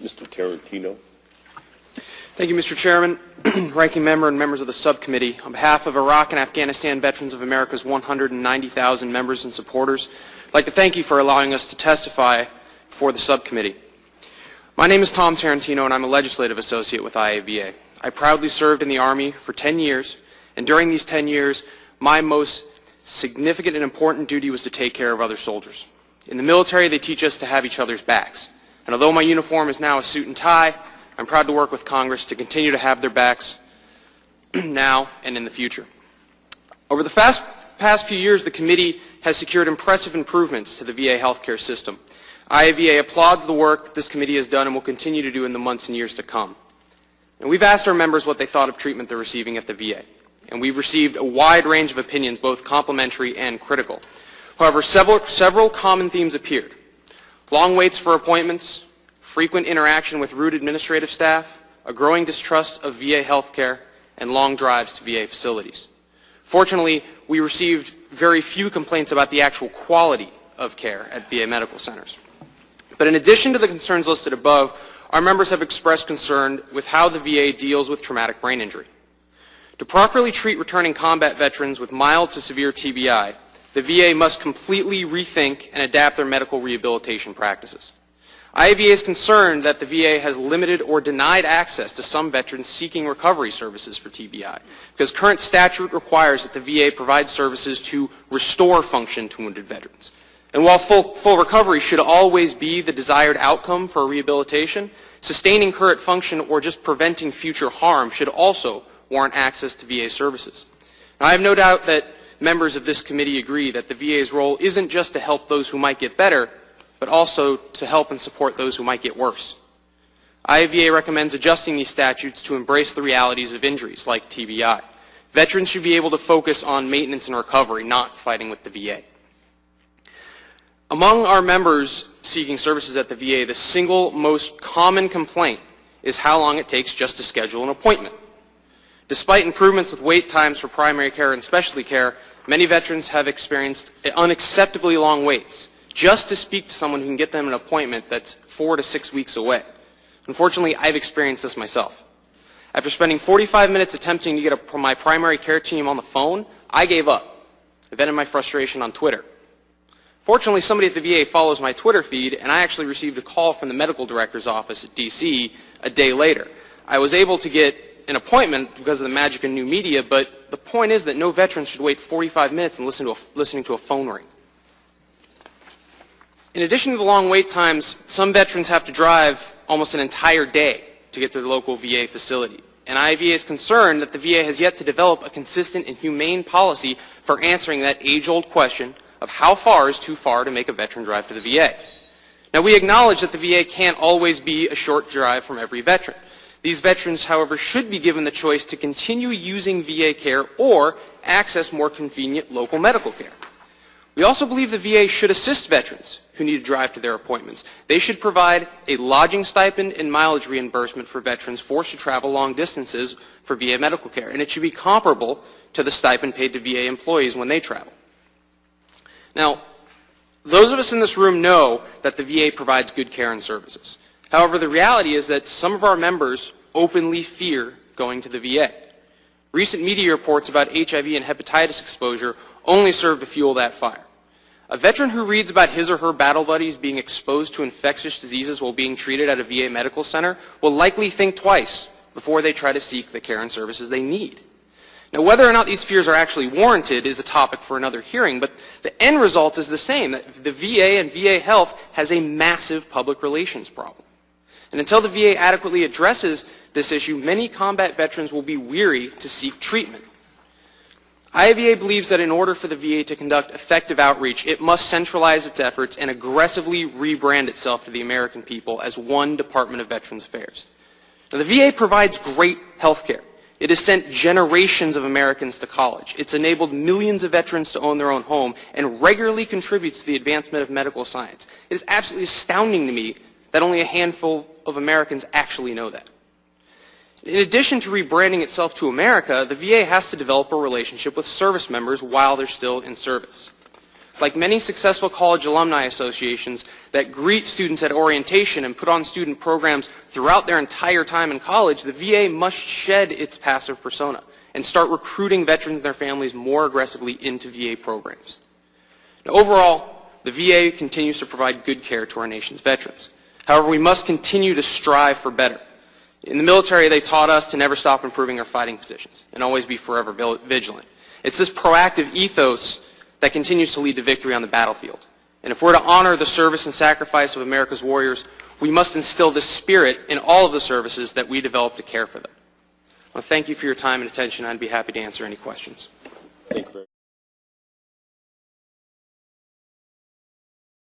Mr. Tarantino. Thank you, Mr. Chairman, Ranking Member, and members of the subcommittee. On behalf of Iraq and Afghanistan Veterans of America's 190,000 members and supporters, I'd like to thank you for allowing us to testify before the subcommittee. My name is Tom Tarantino, and I'm a legislative associate with IAVA. I proudly served in the Army for 10 years, and during these 10 years, my most significant and important duty was to take care of other soldiers. In the military, they teach us to have each other's backs. And although my uniform is now a suit and tie, I'm proud to work with Congress to continue to have their backs now and in the future. Over the past few years, the committee has secured impressive improvements to the VA healthcare system. IAVA applauds the work that this committee has done and will continue to do in the months and years to come. And we've asked our members what they thought of treatment they're receiving at the VA. And we've received a wide range of opinions, both complimentary and critical. However, several common themes appeared. Long waits for appointments, frequent interaction with rude administrative staff, a growing distrust of VA healthcare, and long drives to VA facilities. Fortunately, we received very few complaints about the actual quality of care at VA medical centers. But in addition to the concerns listed above, our members have expressed concern with how the VA deals with traumatic brain injury. To properly treat returning combat veterans with mild to severe TBI, the VA must completely rethink and adapt their medical rehabilitation practices. IAVA is concerned that the VA has limited or denied access to some veterans seeking recovery services for TBI, because current statute requires that the VA provide services to restore function to wounded veterans. And while full recovery should always be the desired outcome for rehabilitation, sustaining current function or just preventing future harm should also warrant access to VA services. Now, I have no doubt that members of this committee agree that the VA's role isn't just to help those who might get better, but also to help and support those who might get worse. IAVA recommends adjusting these statutes to embrace the realities of injuries like TBI. Veterans should be able to focus on maintenance and recovery, not fighting with the VA. Among our members seeking services at the VA, the single most common complaint is how long it takes just to schedule an appointment. Despite improvements with wait times for primary care and specialty care, many veterans have experienced unacceptably long waits just to speak to someone who can get them an appointment that's 4 to 6 weeks away. Unfortunately, I've experienced this myself. After spending 45 minutes attempting to get my primary care team on the phone, I gave up. I vented my frustration on Twitter. Fortunately, somebody at the VA follows my Twitter feed, and I actually received a call from the medical director's office at DC a day later. I was able to get an appointment because of the magic of new media, but the point is that no veteran should wait 45 minutes and listening to a phone ring. In addition to the long wait times, some veterans have to drive almost an entire day to get to the local VA facility. And IAVA is concerned that the VA has yet to develop a consistent and humane policy for answering that age-old question of how far is too far to make a veteran drive to the VA. Now, we acknowledge that the VA can't always be a short drive from every veteran. These veterans, however, should be given the choice to continue using VA care or access more convenient local medical care. We also believe the VA should assist veterans who need to drive to their appointments. They should provide a lodging stipend and mileage reimbursement for veterans forced to travel long distances for VA medical care, and it should be comparable to the stipend paid to VA employees when they travel. Now, those of us in this room know that the VA provides good care and services. However, the reality is that some of our members openly fear going to the VA. Recent media reports about HIV and hepatitis exposure only serve to fuel that fire. A veteran who reads about his or her battle buddies being exposed to infectious diseases while being treated at a VA medical center will likely think twice before they try to seek the care and services they need. Now, whether or not these fears are actually warranted is a topic for another hearing, but the end result is the same, that the VA and VA Health has a massive public relations problem. And until the VA adequately addresses this issue, many combat veterans will be weary to seek treatment. IAVA believes that in order for the VA to conduct effective outreach, it must centralize its efforts and aggressively rebrand itself to the American people as one Department of Veterans Affairs. Now, the VA provides great health care. It has sent generations of Americans to college. It's enabled millions of veterans to own their own home and regularly contributes to the advancement of medical science. It is absolutely astounding to me that only a handful of Americans actually know that. In addition to rebranding itself to America, the VA has to develop a relationship with service members while they're still in service. like many successful college alumni associations that greet students at orientation and put on student programs throughout their entire time in college, the VA must shed its passive persona and start recruiting veterans and their families more aggressively into VA programs. Now, overall, the VA continues to provide good care to our nation's veterans. However, we must continue to strive for better. In the military, they taught us to never stop improving our fighting positions and always be forever vigilant. It's this proactive ethos that continues to lead to victory on the battlefield. And if we're to honor the service and sacrifice of America's warriors, we must instill this spirit in all of the services that we develop to care for them. I want to thank you for your time and attention. I'd be happy to answer any questions. Thank you very much.